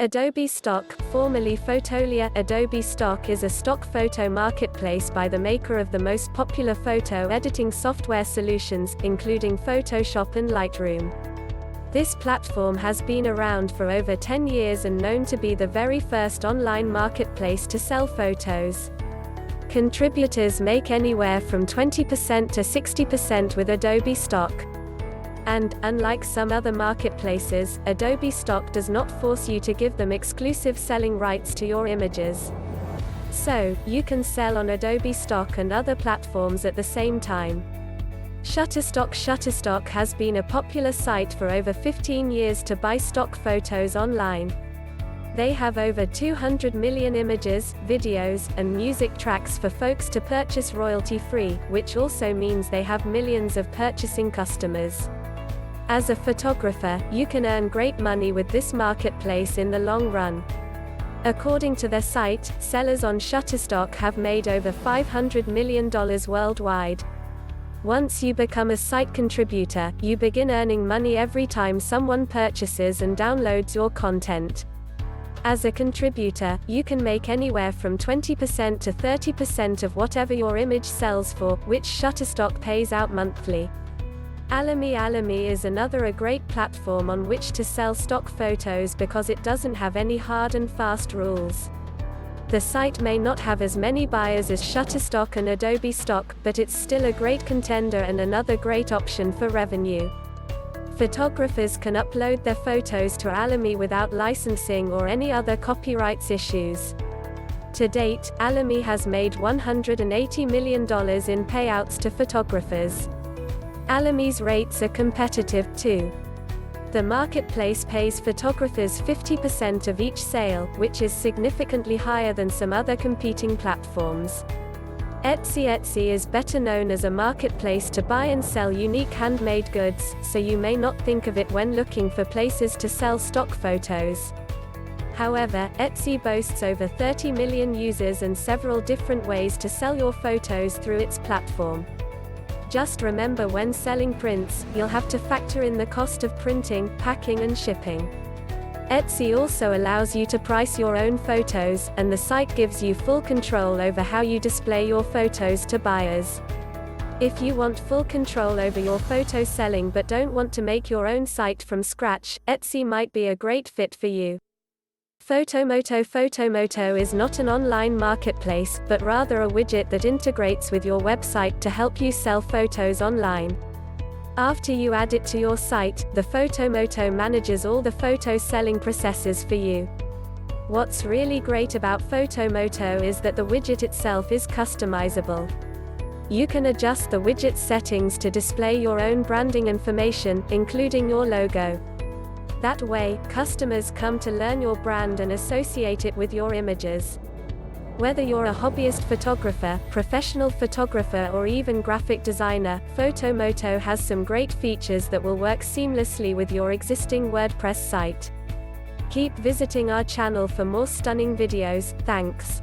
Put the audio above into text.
Adobe Stock, formerly Fotolia. Adobe Stock is a stock photo marketplace by the maker of the most popular photo editing software solutions, including Photoshop and Lightroom. This platform has been around for over 10 years and known to be the very first online marketplace to sell photos. Contributors make anywhere from 20% to 60% with Adobe Stock. And, unlike some other marketplaces, Adobe Stock does not force you to give them exclusive selling rights to your images. So, you can sell on Adobe Stock and other platforms at the same time. Shutterstock has been a popular site for over 15 years to buy stock photos online. They have over 200 million images, videos, and music tracks for folks to purchase royalty-free, which also means they have millions of purchasing customers. As a photographer, you can earn great money with this marketplace in the long run. According to their site, sellers on Shutterstock have made over $500 million worldwide. Once you become a site contributor, you begin earning money every time someone purchases and downloads your content. As a contributor, you can make anywhere from 20% to 30% of whatever your image sells for, which Shutterstock pays out monthly. Alamy is a great platform on which to sell stock photos because it doesn't have any hard and fast rules. The site may not have as many buyers as Shutterstock and Adobe Stock, but it's still a great contender and another great option for revenue. Photographers can upload their photos to Alamy without licensing or any other copyrights issues. To date, Alamy has made $180 million in payouts to photographers. Alamy's rates are competitive, too. The marketplace pays photographers 50% of each sale, which is significantly higher than some other competing platforms. Etsy is better known as a marketplace to buy and sell unique handmade goods, so you may not think of it when looking for places to sell stock photos. However, Etsy boasts over 30 million users and several different ways to sell your photos through its platform. Just remember, when selling prints, you'll have to factor in the cost of printing, packing and shipping. Etsy also allows you to price your own photos, and the site gives you full control over how you display your photos to buyers. If you want full control over your photo selling but don't want to make your own site from scratch, Etsy might be a great fit for you. Fotomoto is not an online marketplace, but rather a widget that integrates with your website to help you sell photos online. After you add it to your site, the Fotomoto manages all the photo selling processes for you. What's really great about Fotomoto is that the widget itself is customizable. You can adjust the widget's settings to display your own branding information, including your logo. That way, customers come to learn your brand and associate it with your images. Whether you're a hobbyist photographer, professional photographer or even graphic designer, Fotomoto has some great features that will work seamlessly with your existing WordPress site. Keep visiting our channel for more stunning videos. Thanks.